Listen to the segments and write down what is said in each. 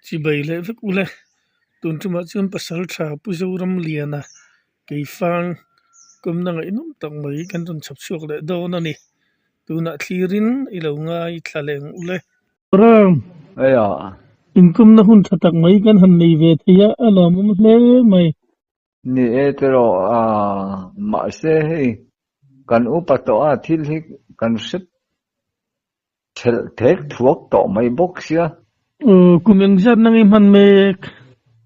ci baile vek ule tun tuma chun pasal tha pu zoram liana kei fang kumna ngai num tang mai kan tun chap chuak le do na ni tuna thlirin ilonga I thaleng ule ram aya inkum na hun thatak mai kan han nei ve thia alamum hle mai ni etero ma se he kan upato a thil hi kan sit thek thuak to mai bok sia kumeng jat nang man mek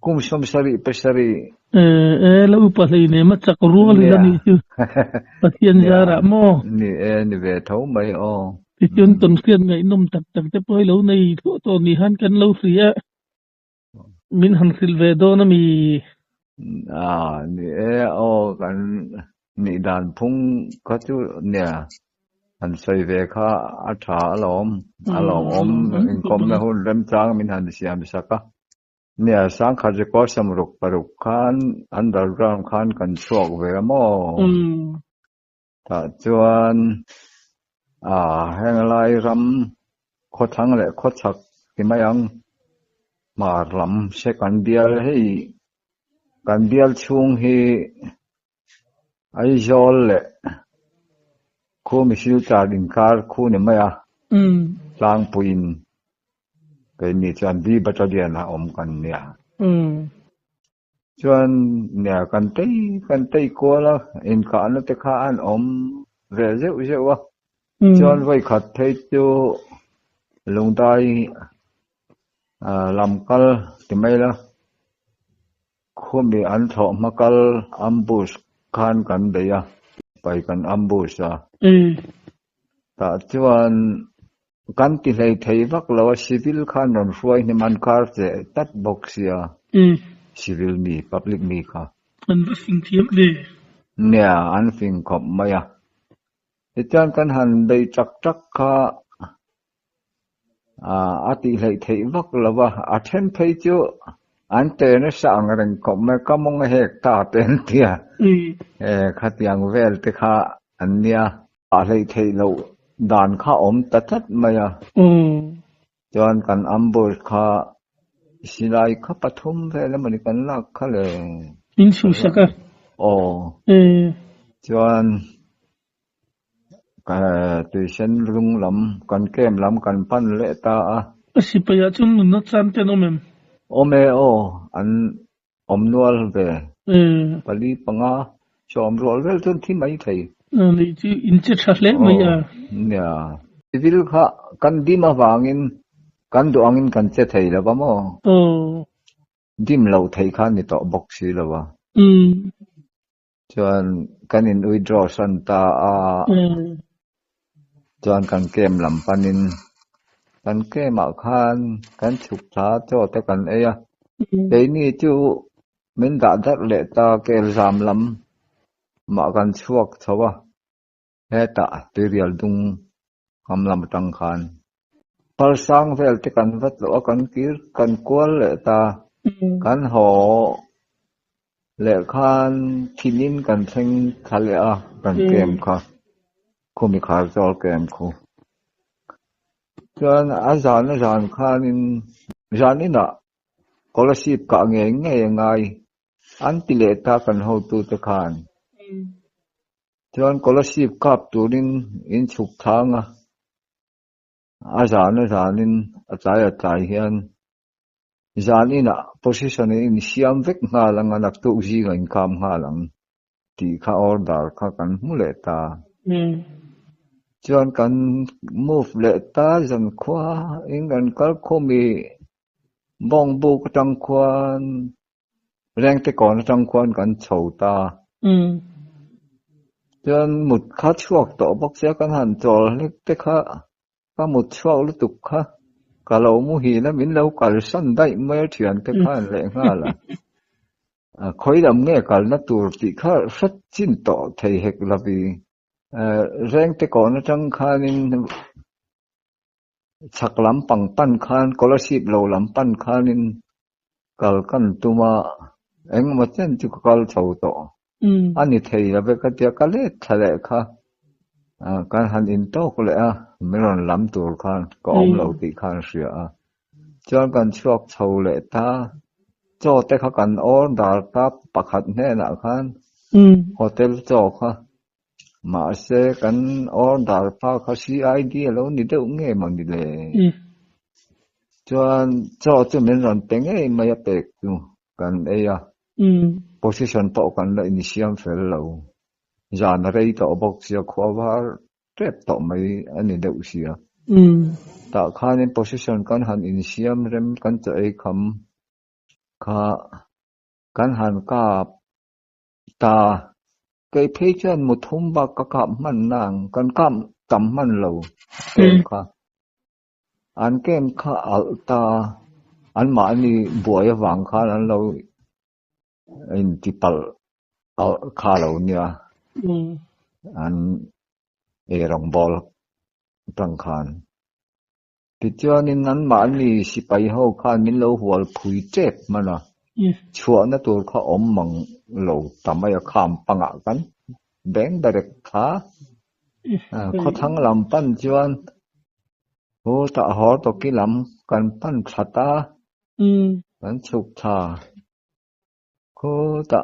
kum som sari pesari la upa hlei ma chak rual la ni chu pathian jara mo ni ni ve thau mai ti chun ton khian ngai num tak tak te poi lo nei tho to ni han kan lo ria min han silve do na mi ni kan ni dan phung ka chu ne han sai ve kha a tha alom in kom na hun rem chang min han siam saka nia sang kha je ko samruk paruk khan underground khan kan chuak ve mo ta chuan heng lai ram kho thang le kho chak ki mayang mar lam se kan bial hei kan bial chung hi ai jol le khu mi siu ta din kar khu ne maya lang puin cái ni chan bi battalion na kan nia chuan nia kan tei ko la in ka na te kha an ve je wa chuan vai khat thei chu lungdai lamkal ti mai la khumi an tho makal ambush khan kan deya pai kan ambush ta chuan kan ti hlei thei vak lo civil khan ron ruai ni man kar che tat boxia civil mi public mi kha an fing thiam le nia an fing khop maya tian kan han dei chak kha ati hlei thei vak lawa a then phei chu an te na sang reng khop ma kamong hek ta ten tia khatiang vel te kha an nia a hlei thei lo dan kha tatat maya chuan kan ambush kha silai kha pathum vel mani kan lak kha le in su saka chuan ka tuition lung lam kan kem lam kan pan le ta sipaya chun na chan te no mem ome an omnual ve pali panga chom rol vel chun thi mai thei ni chi in che thle mai nia civil kha kan dima wangin kan duangin kan che thei la ba mo dim lo thei khan ni to box si la ba chuan kan in withdraw san ta chuan kan kem lam panin kan kem a khan kan chuk tha cho te kan eya dei ni chu min da dat le ta kel zam lam ma kan chuak thawa heta serial dung kamlam tang khan par sang vel te kan vat lo kan kir kan kwal le ta kan ho le khan thinin kan theng khale kan kem kha khumi khar jol kem khu chuan azan khanin janina scholarship ka ngai an tile ta kan ho tu te khan chuan scholarship kap turin in chuk thanga azanin achai hian zanina position in siam vek nga lang anak tu ji ngai kam nga lang ti kha order kha kan mule ta chuan kan move le ta zan khwa ingan kal khomi bong bu tang khwan reng te kon tang khwan kan chhota chuan mut kha chuak to bok sia kan han chol hlek te kha ka mut chuak lu tuk kha ka lo mu hi na min lo kal san dai mai thian te kha le nga la khoi lam nge kal na tur ti kha sat chin to thei hek labi reng te kon tang khanin chak lam pang pan khan scholarship lo lam pan khanin kal kan tuma eng ma chen chu kal chho to ani thei la be ka tia ka le thale kha kan han in to ko le meron lam tur khan ko lo ti khan sia จวนกันชวกเฉาเลตาจอแต่เขากันออดาตาปะขัดแน่นะคันโฮเทลจอค่ะมาเสกันออดาตาเขา CID แล้วนี่เด้อเงมันนี่เลยจวนจอจะมันรันเป็งไม่เปกอยู่กันposition ปอกันละ initial fel แล้วจานอะไรต่อบอกเสียขวาว่าเร็บต่อไม่อันนี้เด้อเสียแต่คัน position กันหัน initial เริ่มกันจะไอ้คำกันหันกับตาไกเพจนมุทุมบักกะมันนางกันกำตำมันเราเกมค่ะอันเกมค่ะอัลตาอันมานี่บวยหวังค่ะอันเราอินติปัลอัลค่ะเราเนี่ยอันรองบอลตั้งคันติจวนนั้นมานี่สิไปเฮาค่ะมินเราหัวผุยเจ็บมันน่ะชัวนะตัวเขาอมมังเราทำไมข้ามปังกันแบงดเรกค่ะเขาทั้งลำปั้นจวนโอ้ตาหอตกิลำกันปั้นขัตากันสุกชาโคตา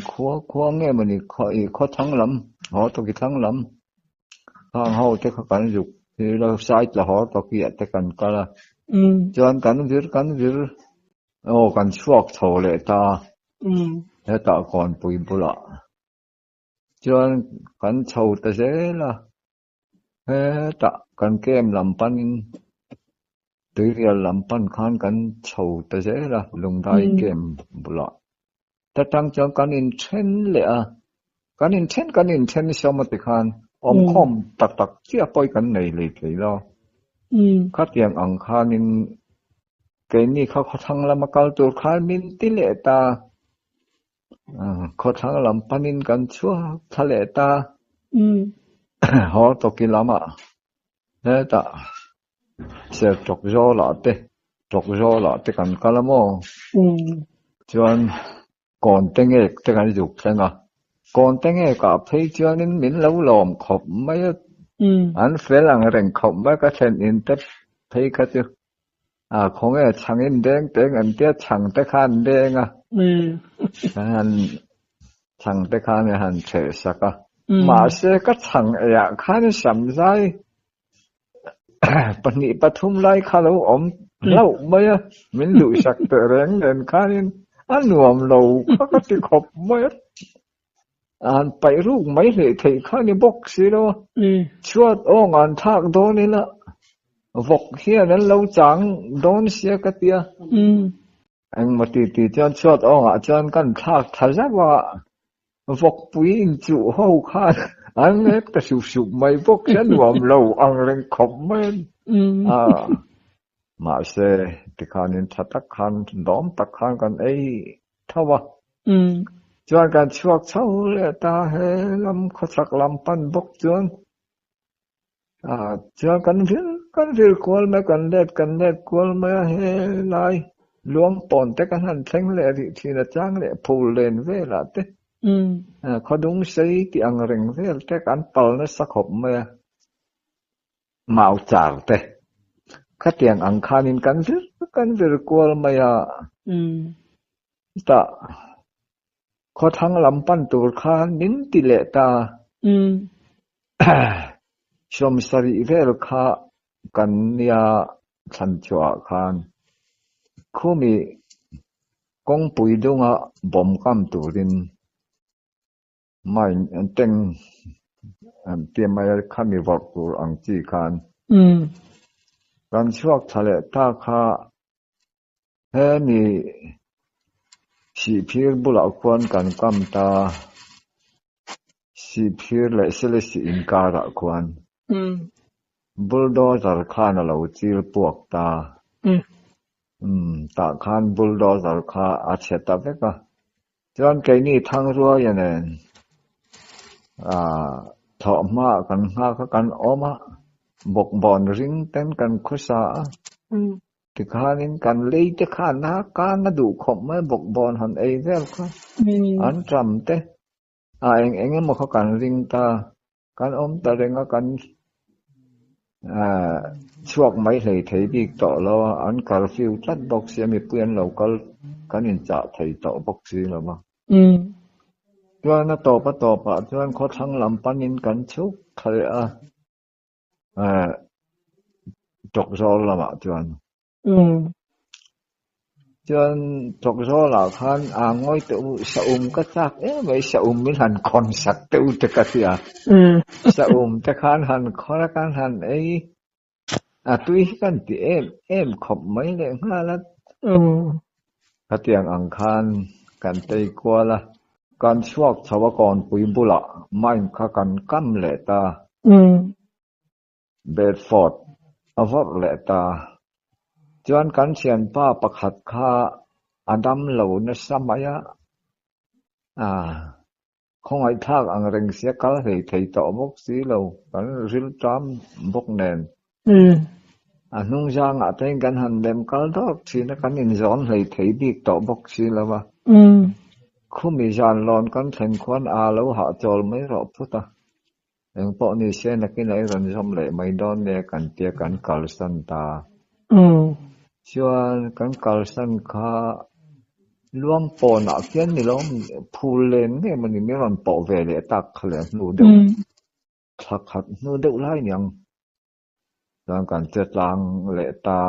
ขัวเงี้ยมันนี่เขาทั้งลำหอตกิทั้งลำข้างเฮาเทเขากันสุกที่เราใช้ละหอตกิแต่กันก็ละจวนกันวิรโอ้กันชวกโถเลตาแล้วตาก่อนปุยบุละจวนกันโถตะเสละตะกันเกมลำปันตือเรียลำปันคันกันโถตะเสละลงได้เกมบุละแต่ตั้งจวนกันอินเทนเลยกันอินเทนสมติคันอมคอมตักเจียปอยกันในเลยเลยละคัดอย่างอังคานินเกนี่เขาทั้งลำกาลตัวคามินติเลตาเขาทั้งลำปันินกันชั่วทะเลตาหอตกิลามะเนี่ยตาเสียจกโจละเตกันกะละโมจวนก่อนเตงเอกเตกันจุกเตงก่อนเตงเอกกับเพจวนนินมินแล้วหลอมขบไม่อันเฟลังแรงขบไม่ก็เช่นอินเตเพก็จะของช่างอินแดงเตงอันเตี้ยช่างตะคานแดงหันช่างตะคานหันเฉยสักมาเสก็ช่างคันสำใจปนิปทุมไล่คาเราอมเล่าไม่มันดูสักแต่แรงเดินคันอันหนวมเราก็ติขบไม่อันไปรูปไม่เลยที่คันบอกสิโลชวดงานทากโดนี่ละวกเฮียนั้นเราจังโดนเสียกะเตียอันมาตีจนชวดจนกันทากทะจักว่าวกปุยจุเฮาคานอันเล็กแต่สุบไม่วกฉันว่าเราอังเรงขบมันมาเสติคานินทัตคันดอมตะคันกันทว่าจนกันชวกเช้าเลตาเฮลำขสักลำปันบกจนจนกันวิลกวลมากันเล็ดกวลมาเฮลายหลวงปอนแต่กันหันเซ็งเลที่นะจังเลพูเลนเวลาเตเขาดุงใส่ที่อังเริงเวลแต่กันปลนะสักขบมาเมาจารเตขัดเตียงอังคานินกันวิลกวลมาตาเขาทั้งลำปันตัวคานินติเลตาชมสรีเวลคากันยาฉันจัวคานคู่มีกงปุยดงบ่มกำตุรินไม่เต็งเตรียมมาข้ามีวักตูอังจีคานกันชวกทะเลตาคาเฮมีสีพิรบุลาควนกันกำตาสีพิรและเสลสีอินการะควนบุลโดเซอร์คานเราจีลปวกตาตาคานบุลโดเซอร์คาอาเชตาเวกะจนไกนี่ทั้งรัวอย่างนั้นถอมากันหากันอมาบกบอนริงเต้นกันคุษาติคานินกันเลยจะขานากานดูขบไม่บกบอนหันเวลค่ะอันจำเตเองมาเขากันริงตากันอมตะเรงกัน ช่วงไม่เลยไทยบีกต่อแล้วอันการฟิวตัดบอกเสียมีเปลี่ยนเราก็นินจะไทยต่อบอกสิแล้วบ่จวนต่อปะจวนเขาทั้งลำปันินกันชุกไทยจกโซละบ่จวนจวนจกโซละคันง่อยตุสะอุมก็จักไม่สะอุมมีหันคอนสักตุตะกะเสียสะอุมตะคันหันคอละกันหันตุยกันติเอ็มขบไม่เลยฮะละกะเตียงอังคารกันไตกัวละกันชวกชาวกรปุยบุละไม่คะกันกําแลตาเบดฟอร์ดอวอร์แลตาจวนกันเสียนป้าประคัดค่าอดัมเหล่าในสมัยคงไอ้ทากอังเริงเสียกะให้ไทยต่อมกสีเหล่ากันริลตามบกแนนนุ่งจางอะเต็งกันหันเดมกะดอกสินะกันอินจอนให้ไทยบีกต่อบกสีแล้วว่าคุมีจานลอนกันแทนควันแล้วหาจอลไม่รอพุตะอย่างปอนี่เสนักไหนรันจอมเลยไม่ดอนเนี่ยกันเตียกันกัลสันตาชวนกันกัลสันค่ารวมปอนะเกียนนี่ล้อมพูเลนเนี่ยมันนี่ไม่รันปอเวเลตักเลยนูเดขัดนูเดหลายอย่างตอนกันจะจางเลตา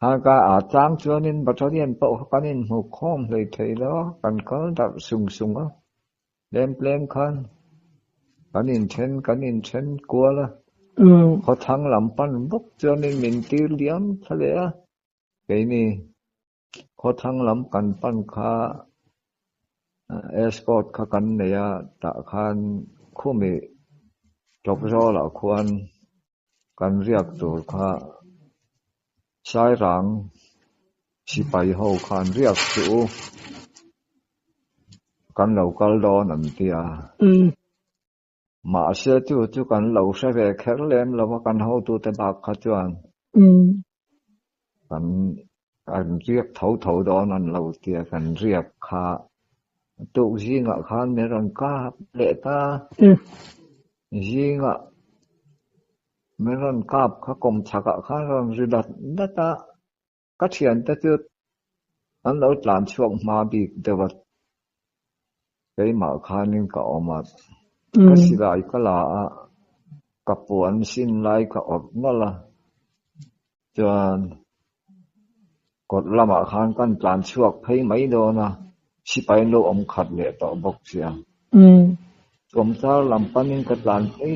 หากอาจางชวนินบัดเรียนปอกันนินหูคอมเลยไทยแล้วกันก็ดับสุงเล่มคันกันนินเช่นกลัวละเขาทั้งลำปันบกชวนินมินตีเลี้ยมทะเลไปนี่เขาทั้งลำกันปันค่าเอสคอร์ตค่ากันเนี่ยตะคันคู่มีจบรอละควรกันเรียกตัวค่าสายหลังสิไปเฮาคันเรียกตัวกันเหล่ากลดอนั่นเตียมาเสียจู่กันเหล่าเสเวแข็งแรงแล้วว่ากันเฮาตัวแต่บากขจวนกันเรียกเถาดอนั่นเราเตียกันเรียกค่าตุจิงะคันเมรันกาเลตาจิงะเมรันกาบขกมฉักะคันรันริดัดดะตะกะเทียนตะจุดอันเราหลานช่วงมาบีกเดวัดไปมาคันนึงก็ออกมาก็สิได้ก็ลากับปวนสิ้นลายก็ออกนั่นล่ะจนกดละมาคันกันหลานช่วงให้ไม่โดนะสิไปโลอมขัดเลยต่อบกเสียกรมเจ้าลำปันนินกัดหลานไอ้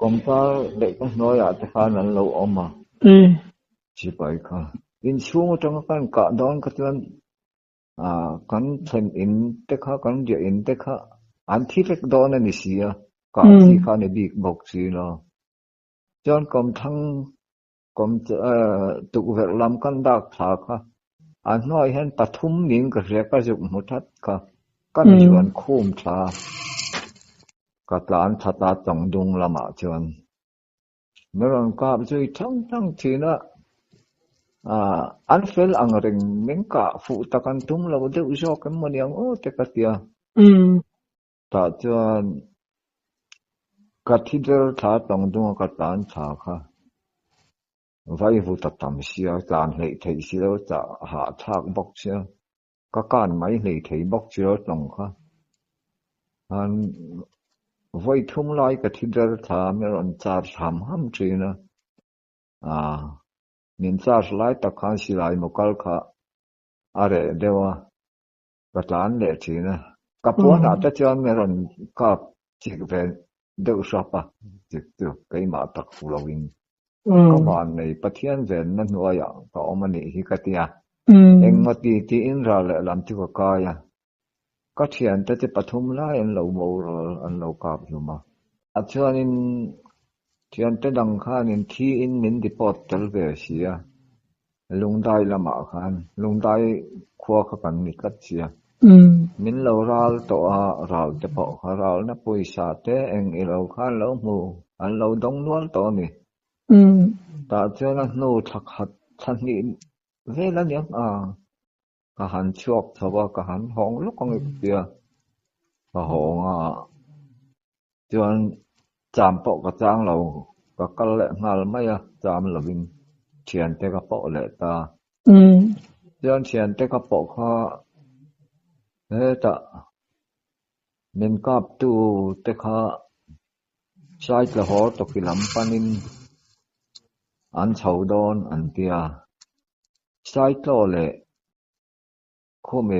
กรมเจ้าเด็กน้อยแต่ข้านั้นโลอมมาสิไปค่ะอินช่วงจังกันกะดอนกัดวันกันเซ็นอินเตค่ะกันเดียอินเตค่ะอันที่เล็กดอนนี่เสียกะที่ข้าในบีกบกเสียเนาะจนกรมทั้งกรมตุกเวลลำกันดักขาค่ะอันน้อยเห็นปฐุมนิงก็เรียกกระจุกมุทัดค่ะกันจวนคุ้มชากะหลานชะตาจงดุงละมาจวนเมื่อรันกาบจุยทั้งทีนะอันเฟลอังเริงเมงกะฟูตะกันตุมละบ่ได้อุจอกันมันยังเตกะเตียตาจวนกะทิเดลทาจงดุงกะหลานชาค่ะไว้ฟูตะตำเสียจานให้ไทยเสียจะหาทากบกเสียก็การไม่ให้ไทยบกเสียตรงค่ะอันไว้ทุ่มลายกะทิเดลทาเมื่อรันจาทำห้ำจีนะนินจาลายตะคันสิลายมกลค่ะอะไรเดี๋ยวกะหลานเลจีนะกับปวนอาจจะจวนเมื่อรันกับจิกเป็นเดือดชอบปะจิกตัวไกมาตักฟูลวินก็มาในประเทศเวนนั่นว่าอย่างก็อมันนี่ฮิกติยาเองมาตีอินราเลลำที่ว่ากายก็เทียนแต่จะปฐุมไล่อันเราโมอันเรากาบอยู่มาอาจารย์นินเทียนแต่ดังข้านินที่อินมินดิปอดเตลเวเสียลงได้ละมาคันลงได้ครัวขันนิกัดเสียมินเราราลตัวราลจะพอราลนะปุยชาเตเองเราข้าเราหมู่อันเราดงนวลตัวนี่แต่เจ้านั้นนูทักหัดทันนี้เวลาเนี้ยกะหันชอบทว่ากะหันห้องลูกของอีกเดียกะห้องจน จามเปาะกะจางเราก็กะแลงาลไม่อะจามละวินเทียนแต่กะเปาะแลตาย้อนเทียนแต่กะเปาะคาตะเมนกาบตูแต่คาใช้ละหอตกิลำปานินอันเฉาดอนอันเตียใช้โตเลโคเม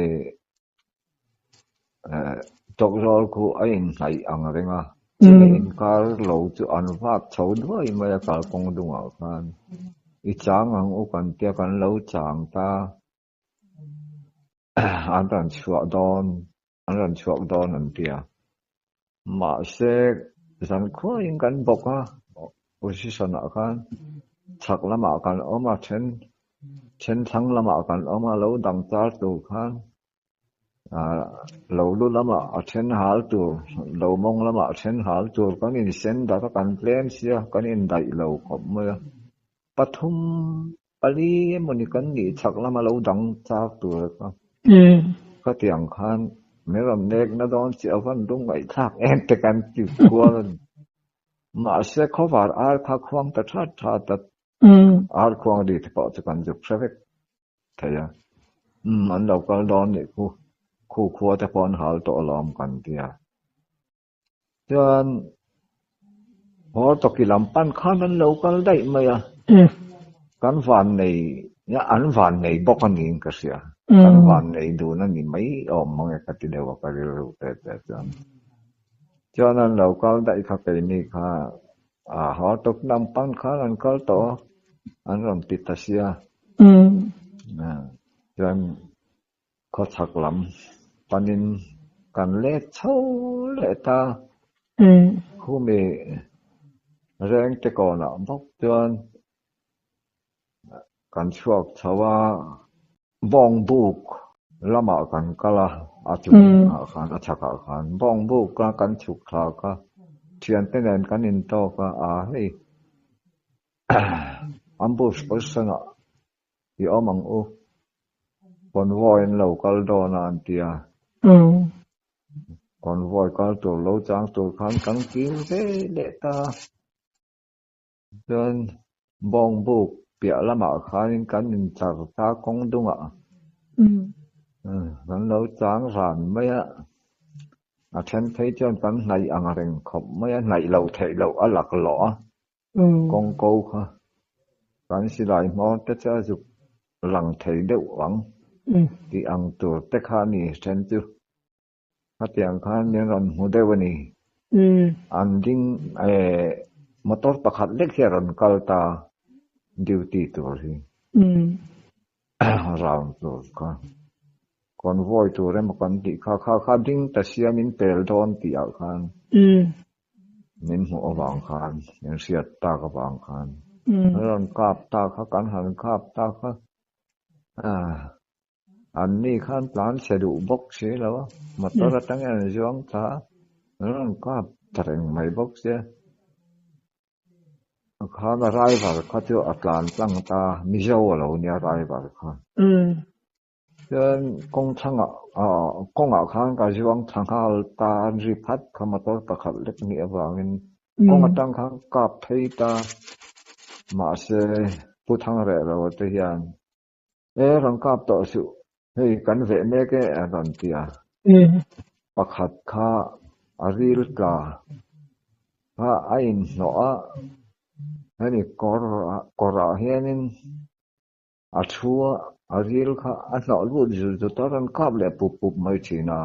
ตกรอลคูไอ้ไหลอังเรงะจิเมนกาลโลจุอันวาดเฉาด้วยมายากาลกงดุงอาคานอีจางอังอุกันเตียกันโลจางตาอันรันชัวดอนอันเตียมาเสกสันข้อยิงกันบอกว่าอุชิสนากันชักละมากันออกมาเช่นทั้งละมากันออกมาแล้วดังจาตูกันเราดูละมาเช่นหาตัวเรามองละมาเช่นหาตัวกันอินเซนดากันเพลนเสียกันอินได้เราขบเมื่อปฐุมปลีมันกันนี่ชักละมาแล้วดังจาตัวก็เตียงคันไม่รำเนกนะดอนเสียวันรุ่งไอ้ทักเอ็นแต่กันติดกวนมาเสียเขาว่าอาร์คักควงแต่ชาตัดอาร์ควงดีที่ปอจะกันจุกเสวกเทียอันเราก็ดอนนี่คู่ครัวแต่ปอนหาตัวล้อมกันเทียจนพอตกิลำปั้นข้านั้นเราก็ได้ไหมกันฝันในเนี่ยอันฝันในบอกกันเองก็เสียกันฝันในดูนั่นนี่ไม่ออกมาก็ติดเดียวกันรู้แต่จนนั้นเราก็ได้ข้าไปนี่ค่ะหอตกลำปั้นข้านั้นก็ต่ออันรำติดเสียจนเขาชักลำปันินกันเล็ดเช่าเล็ดตาคู่มีแรงแต่ก่อนบอกจนกันช่วงชาวบองบุกละมากันก็ละอาจุกันอาชักกันบองบุกกันฉุกคลาก็เทียนเต้นกันอินโตก็เฮ้ยอัมบุสปัสนะที่อมังอุคนวอยเราก็โดนอันเตียคนวอยก็ตัวเราจางตัวขันกันกินเด็ดตาจนบองบุกเปียละมาขันกันอินจากตากงดุงกันเราจางสานไม่ฉันthấy choกันในอังเริงขบไม่ในเราเทเราหลักหล่อกงโกค่ะกันสิได้มอแต่จะจุหลังเทเดหวังที่อังตัวแต่ข้านี่ฉันจุถ้าเตียงข้าเนี่ยรันหูได้วันนี้อันดิ้งมอเตอร์ประคัดเล็กแค่รันกัลตาดิวตี้ตัวที่ราวตัวคนวอยตัวเรื่องกันที่ข้าดิ้งแต่เสียมินเปลดอนที่อาคารมินหัววางคารยังเสียตากวางคารรันกาบตาข้ากันหันกาบตาข้าอันนี้ข้านปลานเสดูบกเสียแล้วมาตัวระตั้งอย่างจวงตารันกาบตรงไม่บกเสียข้ามาไรบ้างข้าจะอัตลานตั้งตามิเจ้าเราเนี่ยไรบ้างข้าจนกงช่างกงข้างกับจวงช่างข้าตาริพัดข้ามาตัวประคับเล็กนี่ว่างกงตั้งข้างกับเพยตามาเสผู้ทั้งเรื่องเราตัวอย่างรังกับต่อสู้เฮ้ยกันเวเมกรันเตียประคัดข้าอาริลกาข้าไอ้หนอนี่กอราเฮียนินอาชัวอาริลข้าอันหนอรูดจุดตอนกับเล็บปุบไม่ชินา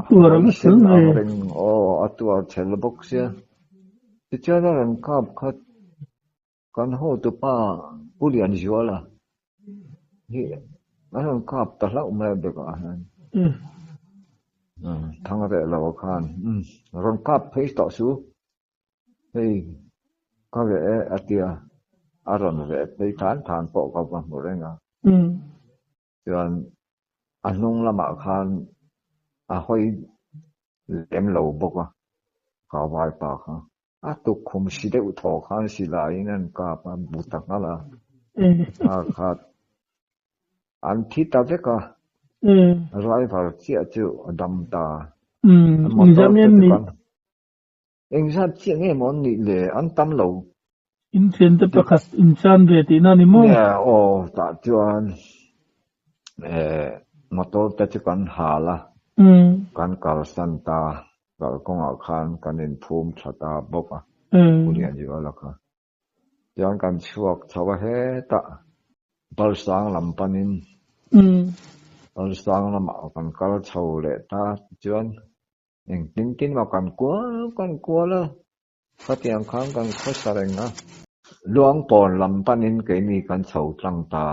ตัวเราไม่สนเลยตัวเชลบ็อกเซียที่เจ้ารันกับข้ากันหัวตัวป้าผู้เรียนจัวละนี่รันกับตลาดไม่เด็กอ่ะทั้งเรื่องเราคันรันกับเพย์ต่อสู้เฮ้ยก็เวอเตียอารมณ์เวไปฐานปอกกับมันหมดเลยนะจนอันนุ่งละมาคันห้อยเต็มเหลาบอกว่าข้าวายปากตุกคุมสิเดอุทอคันสิลายนั่นก็มาบุตักนั่นละขาดอันที่ตาเวก็ไรฝ่าเสียจูดำตา Engsan chiang e mon ni le an tam lo in chen te pakas insan ve ti na ni mo ya o ta chuan motor ta chu kan hala kan kal santa kal konga khan kan in phum thata boka ulian ji ala kha chuan kan chuak chawa he ta bal sang lam panin bal sang lam kan kal chho le ta chuan eng tin ma kan kwa la ka tiang khang kan kho sarenga luang pon lam panin ke ni kan chho tlang ta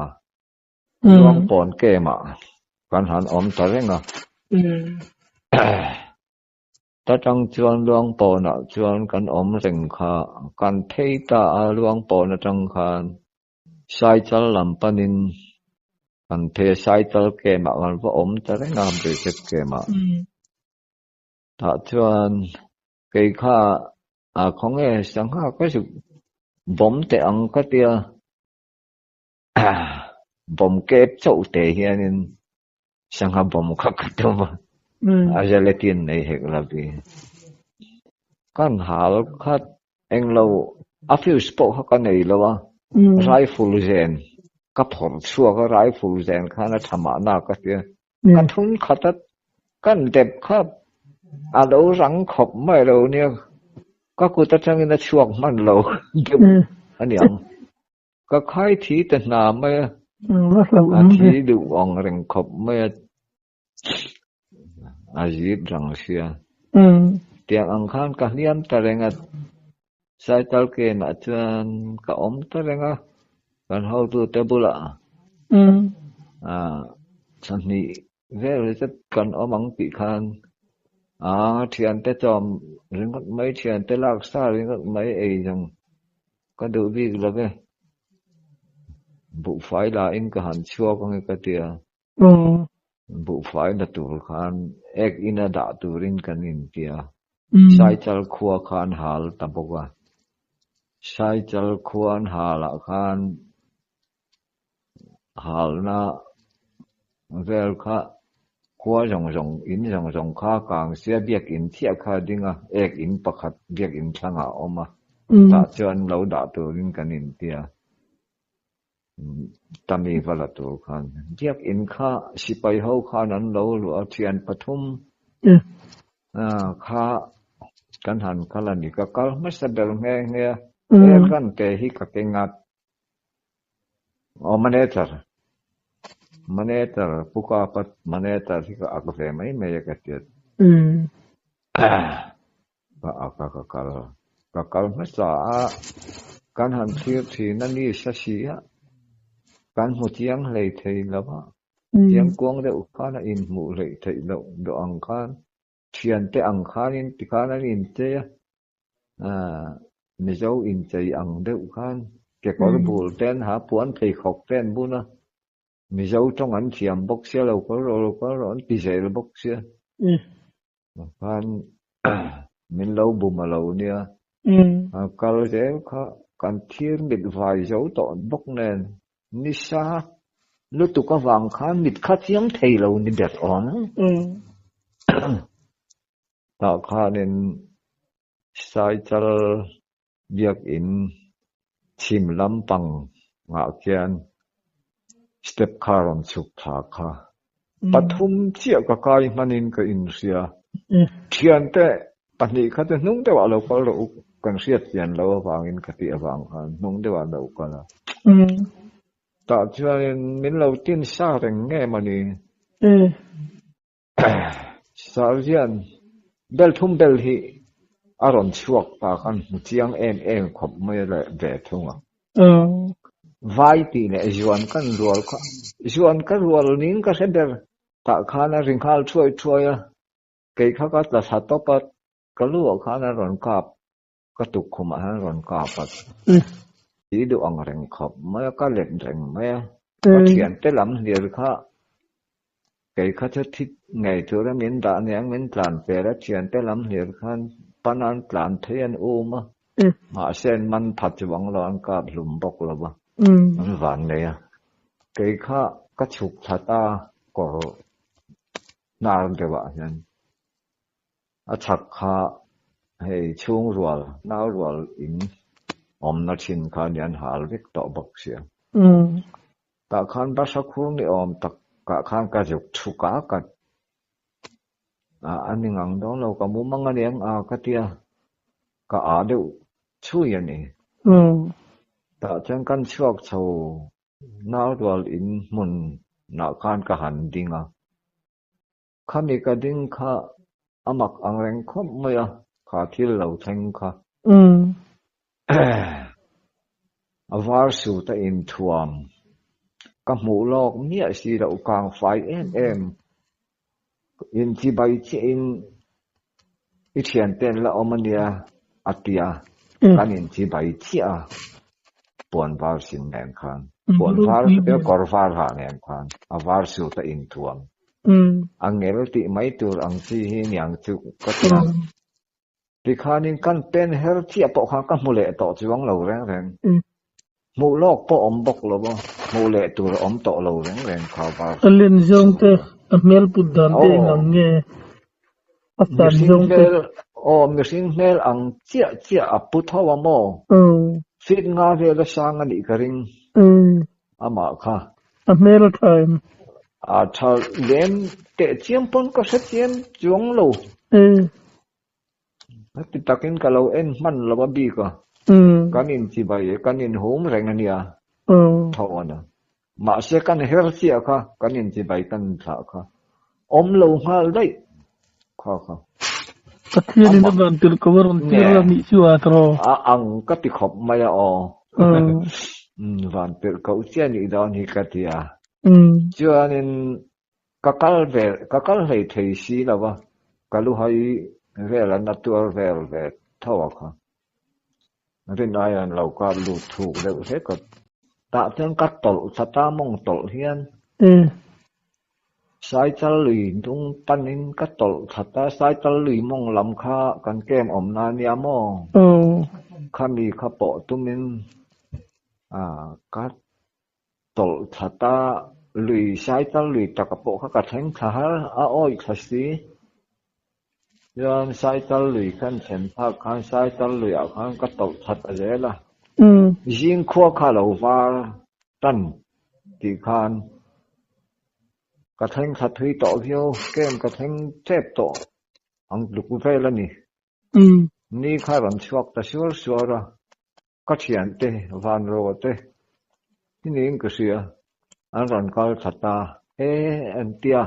luang pon ke ma kan han om ta renga ta tang chuan luang pon a chuan kan om reng kha kan thei ta a luang pon a tang khan sai chal lam panin kan the sai chal ke ma kan va om ta renga be ke ma ta chuan ke kha a khong e sang kha ka su bom te ang ka tia bom kep chau te hianin sang ha bom kha ka to ma a gelatin nei hek la bi kan hal khat eng lo a few spot ha ka nei lo wa rifle zen ka phor chua ka rifle zen khana thama na ka tia kan thun khatat kan dep khap a lo rang khop mai lo nia ka ku ta chang in a chuak man lo ani ang ka khai thi te na mai a thi du ong reng khop mai a jip rang sia tiang ang khan ka liam ta renga sai tal ke na chuan ka om ta renga kan how to tabula chan ni very rất kan omang ti khan thian te chom ringot mai thian te lak sa ringot mai ei jong ka du bi la ve bu fai la in ka han chua ko ka tia bu fai na tur khan ek ina da turin kan in tia sai chal khua khan hal taboka sai chal khuan hala khan hal na vel kha khua jong in jong kha kang sia biak in thia kha dinga ek in pakhat biak in thanga oma ta chuan lo da turin kan in tia tami vala tu khan biak in kha sipai ho khan an lo lu thian pathum kha kan han khala ni ka kal ma sadal nge kan te hi ka kengat o maneter puka pat maneter hi ka akve mai me ka tiat ba aka ka kal ma sa kan han thir thi na ni sa sia kan mu chiang lei thei lawa chiang kuang de ukana in mu lei thei lo do ang khan thian te ang khan in tikana in te mi zo in chei ang de khan ke ko bul ten ha puan thei khok ten bu na mi zo trong an thiam bok sia lo ko ro an ti sei bok sia khan min lo bu ma lo nia kal je kha kan thir mit vai zo to bok nen ni sa lu tu ka wang khan mit kha chiang thei lo ni det on ta khanin sai chal biak in chim lampang nga kian step karon chuk tha kha pathum chia ka kai manin ka in sia thian te pani kha te nung te wa lo ko ro kan siat pian lo wangin ka ti awang khan nung de wa lo ka la ta chuan min lo tin sa reng nge mani sarjan bel thum bel hi aron chuak ta kan chiang em khop mai le ve thunga vai ti ne juan kan rual nin ka sender ta khana ringkhal thoi ke kha ka ta sa to pat ka lu khana ron kap ka tuk khuma han ron kap pat ti du ang reng khop mai ka let reng mai ka thian te lam hlir kha ke kha cha thik ngai thu ra min da nyang min tlan pe ra thian te lam hlir khan panan tlan thean uma ma sen man phat chuang lo an kap lum bok lo ba an van ne ya ke kha ka chuk thata ko nar de wa yan a chak kha ให้ช่วงรัวนาวรัวอินอมนาชินคายันหาลวิกต่อบักเสียตะคันบาสักครู่นี่อมตะกะคันกะจุกทุกะกันอันนี้งังดองเรากะมุมังเนียงกะเตียกะเดวช่วยอันนี้ตะจังกันชวกโชนาวรัวอินมุนนาคันกะหันดิงคามีกะดิงคะอามักอังแรงคบมะคาทิลเหล่าแทงคะวาร์สูตะอินทวมกับหมู่ลอกเมียสีเรากลางไฟอินที่ใบที่อินอิเทียนเต้นละอมันเนียอัตยากันอินที่ใบที่ปวนวาร์สินแนนคันปวนวาร์กอร์วาร์หาแนนคันวาร์สูตะอินทวมอังเงลติไม่ตัวอังซีหินยังจุก็ตามที่ขานินกันเป็นเฮลที่ปอกกันมูเลต่อจวงเราแรงมูลอกปอมบกลบ่มูเลตัวอมต่อเราแรงข่าวบาเล่นจงเตอเมลปุดดันเตงังเงอัตานจงเตมิสิงเมลอังเจียปุทวมฟิดงาเวลสางอันอีกริงอามาค่ะเมลไทม์ถ้าเล่นเตะเจียมปนก็เสียมจวงโลติดตากินกับเรามันเราบ่บีก็กันอินที่ใบกันอินโฮมแรงเนี่ยเท่านั้นมาเสียกันเฮลเซียค่ะกันอินที่ใบกันท่าค่ะอมโลหะได้ค่ะกะเทียนนี่มันติดกวรอนติระมิชัวตรอังกะติขบมายาวันเปิดเขาเสียนี่ดอนฮิกะติยาจวนนินkakal hai thei si lawa kalu hai vela natural ve thawa kha rin ayan lau ka lu thu le se ka ta chen kat tol sata mong tol hian sai chal lui tung panin kat tol sata sai chal lui mong lam kha kan kem om na nia mo khami kha po tumin kat tol sata lui sai ta lui ta ka po ka theng tha oi khasi yan sai ta lui kan chen pha kan sai ta lui kan ka to that ale la jing kho kha lo wa tan ti khan ka theng that thui to hio kem ka theng chep to ang lu ku ve la ni ni kha ram chok ta sur ra ka thian te van ro te ni ing ka sia an ron kal thata an tia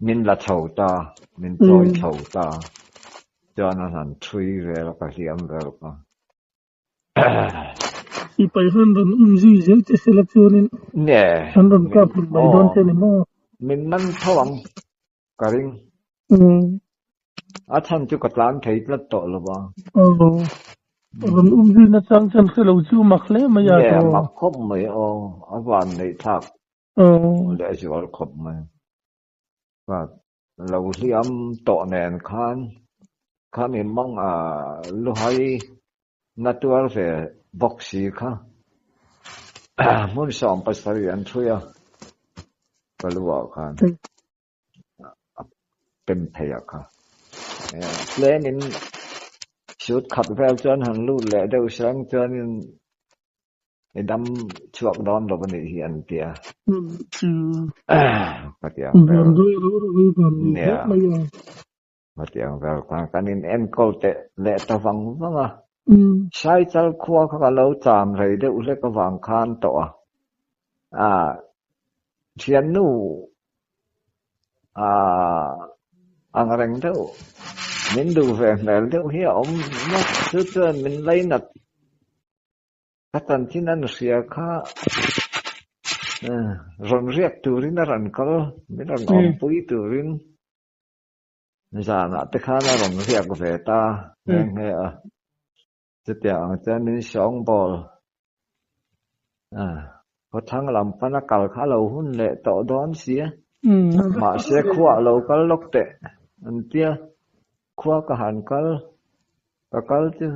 min la chauta min toy chauta jana han three vel ka hiam vel ka I pai han ron ji je te selectionin ne han ron ka put bai don te ni mo min nan thawang karing athan chu katlan thei plat to lo ba ron ji na chang chan khelo chu makhle ma ya to mak khop mai awan nei thak le jol khop mai wa lo liam to nen khan in mong lu hai natural ve boxi kha mun som pasari an thuya kalwa khan pem thaya kha lenin shoot khat vel chan han lu le deu sang chan in dam chuak don lo bani hian tia patia patia vel kan in enkol te le ta wang wanga sai chal khua kha lo cham rei de u le ka wang khan to thian nu ang reng deu min du ve mel deu hi om na chu chuan min lei nat katan chinan sia kha ron riak turin ran kal min ran om pui turin zana te khana ron riak ve ta nge chutia ang chan min song bol ko thang lam pana kal kha lo hun le to don sia ma se khwa lo kal lok te an tia khwa ka han kal chu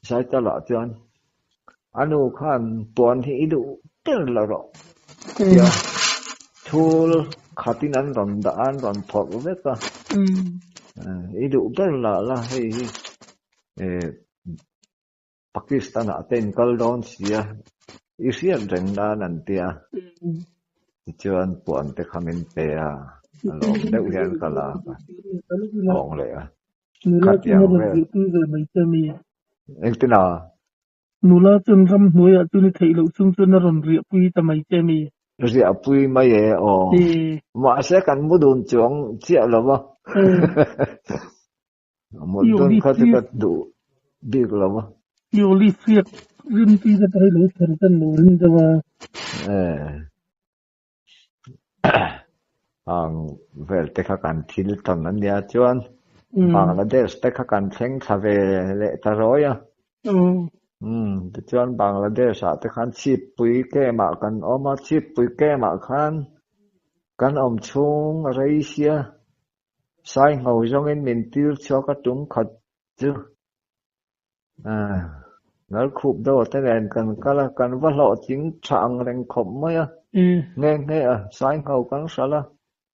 sai ta la chuan anu khan tuan hi du tel la ro ya thul khatin an ron da an ron thok ve ka idu berla la hei Pakistan aten kaldon sia isian rengda nantia chuan puan te khamin pe a lo deu hian kala ong le a kat yang ve ektina nula chun ram hnuai tu ni theilo chung chun ron ri pui tamai chemi ria pui mai e o ma se kan mudun chong chia lawa mudun khat ka du big lawa yoli fiak rim ti da thailo thar tan lo rin dawa ang vel te kha kan thil ton an ya chuan Bangladesh te kha kan thleng thave le taroya te chuan Bangladesh a te khan chip pui ke ma kan oma chip pui ke ma khan kan om chung reisia sai ngau jong in min tir cho ka tum khat chu nal khup do te len kan kala kan va lo ching thang reng khom mai a nge a sai ngau kan sala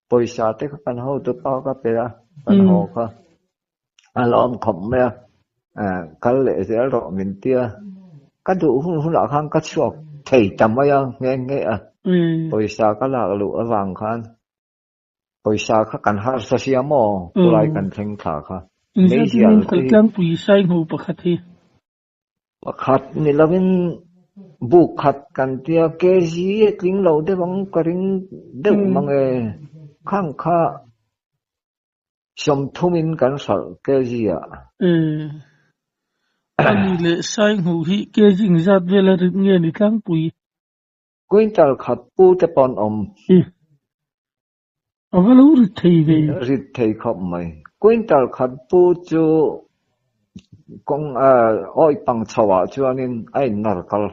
poisa te kan ho tu pa ka pe a kan ho ka alom khom mai a kal le se ro min tia ka du hun la khang ka chuak thei tam mai a nge a poisa ka la lu awang khan poisa kha kan har sa sia mo tulai kan theng tha kha nei sia kan pui sai ngau pakhat hi pakhat ni lovin bu khat kan tia kg tling lo de bang karing deu mange khang kha som thumin kan sal kg a ani le sai ngau hi kg zat vela rit nge ni tlang pui quintal khat pu te pon om avalo rit thei khop mai quintal khat pu chu kong oi pang chawa chuanin ai narkal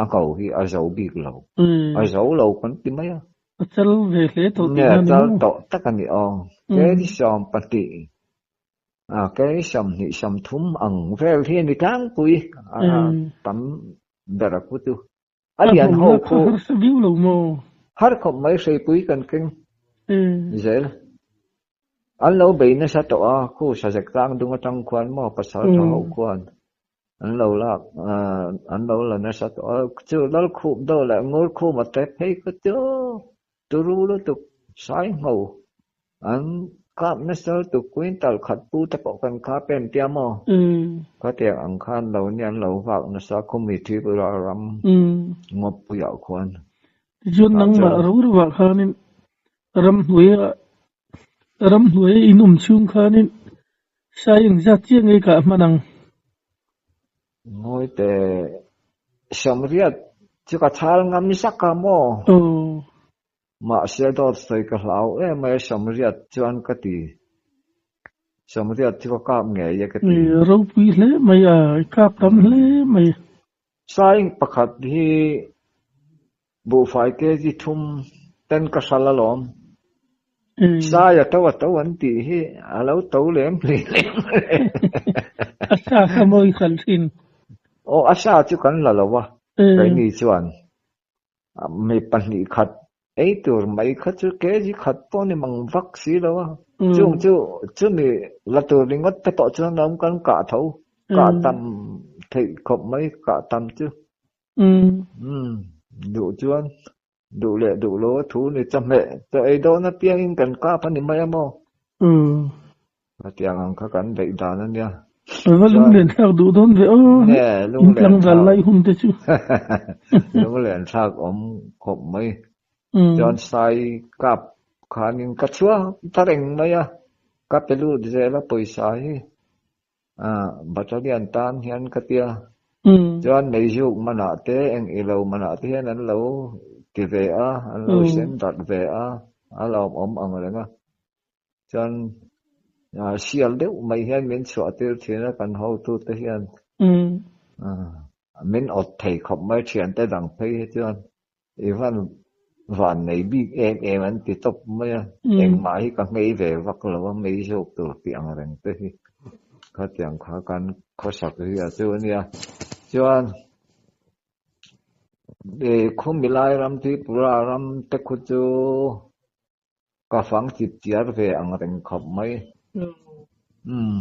akau hi azau big lo azau lo kan ti mai chal ve hle to ne chal to takani ong ke di som pati ke som ni som thum ang vel hi ni tang pui tam berakutu alian ho ko viu lo mo har khop mai sei pui kan king zel an lo be na sa to a khu sa jek tang dung tang kwan mo pasal tho kwan an lo la na sa to chu lal khu do la ngor khu ma te phei ko chu turu lo tu sai ngau an kap na sal tu quintal khat pu te po kan kha pen tia mo ka te ang khan lo nian lo wak na sa committee bu ram ngop pu ya kwan jun nang ma ru wa khanin ram huai inum chung khanin sayang za chiang ei ka manang ngoi te samriat chu ka thal ngam ni sakka mo ma se dot sai ka hlau mai samriat chuan ka ti samriat chu ka nge ye ka ti ro pui le mai a ka tam le mai sayang pakhat hi bu fai ke ji thum ten ka salalom saya tawa tawan ti hi alo to lem asa khamoi khalsin asa chu kan la lawa kai ni chuan me pani khat ei tur mai khat chu ke ji khat po ni mang vak si lawa chu ni la tur ringot te po chu nam kan ka tho ka tam thei khop mai ka tam chu du chuan du le du lo thu ni chame to ei do na piang in kan ka pani mai mo tiang ang kha kan dei dan an ya lung len thak du don ve lung len gal lai hum te chu lung len thak om khop mai jon sai kap khanin ka chua tareng mai ya ka pelu de la poisa hi battalion tan hian ka tia jon nei ju mana te eng ilo mana te hian an lo ti ve a an lo sen dat ve a alom om ang lenga jon sial deuh mai hian min chua tir thina kan ho tu te hian min ot thei khop mai thian te dang phei he chuan even van nei bi em an ti top mai eng mai hi ka ngei ve vak lo mai jok tu tiang reng te hi kha tiang kha kan kho sak hi a chu nia chuan de khumilai ram ti pura ram te khu chu ka phang chip chiar ve ang reng khop mai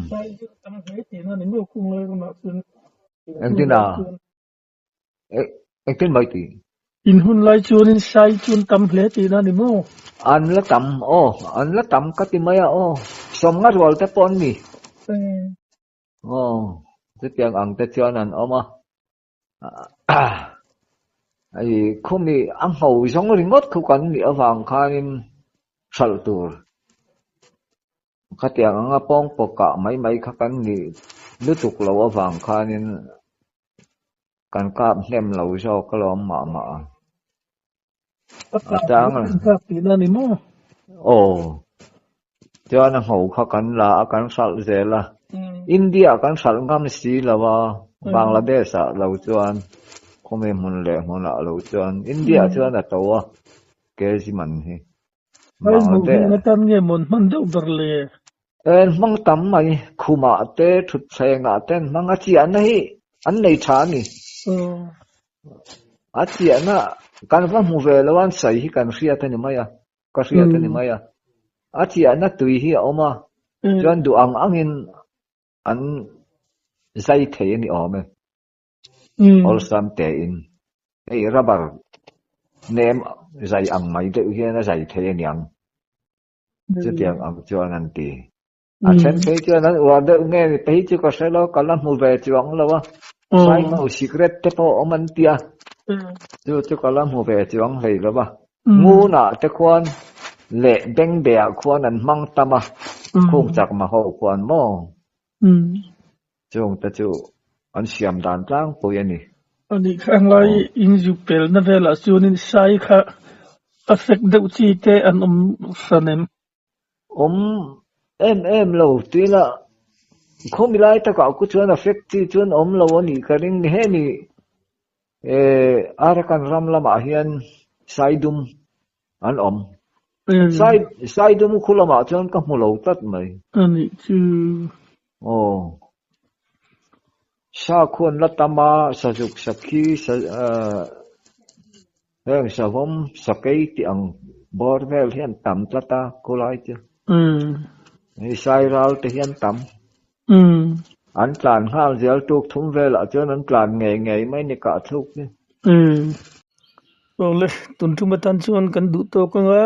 sai tam hle ti na ni mo khung le ko ma chun Ang tin tin mai ti in hun lai chun in sai chun tam hle ti na ni mo an la tam ka ti mai som nga rol te pon ni te piang ang te chuan an oma ai khumi ang ho jong ringot khu kan ni awang khanin sal tur ka tiang anga pong poka mai kha kan ni lutuk lo awang khanin kan ka hnem lo jo ka lom ma tang ka ti na ni mo chuan ang ho kha kan la kan sal zela India kan sal ngam si lawa Bangladesh lo chuan khome mun le mun lo chuan India chuan a towa ke si man hi Bangladesh na tan nge mon man do dar le mang tam mai khuma te thut chenga ten manga chi an hi an nei tha ni a chi ana kan va mu ve lawan sai hi kan ria te ni maya ka ria te ni maya a chi ana tui hi oma chuan du angin an zai the ni ome all sam te in ei rabar nem zai ang mai de hian a zai the ni ang chu tiang ang chuan an ti a chen pe chuan an wa de nge ni pe chu ka selo kala mu ve chuang lawa sai ma secret te po oman tia chu kala mu ve chuang hei lawa ngu na te kwan le deng bea kwan an mang tama khung chak ma ho kwan mo chung ta chu an siam dan tlang po yani ani khang lai in ju pel na vela chuan in sai kha affect deuh chi te an sanem em lo tila khomi lai ta ka ku chuan affect chi chuan lo ani karing ni he ni arakan ramlama hian saidum an saidum khulama chuan ka hmu lo tat mai ani chu sa khon latama sajuk sakhi heng savom sakai ti ang borvel hian tam tlata kulai chu sai ral te hian tam an tlan hal zel tuk thum vel a chuan an tlan nge mai ni ka thuk ni ole tun tu matan chuan kan du to ka nga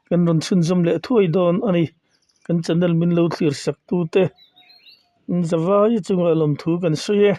kan ron chun zom le thoi don ani kan channel min lo thlir sak tu te zawai chunga lom thu kan suye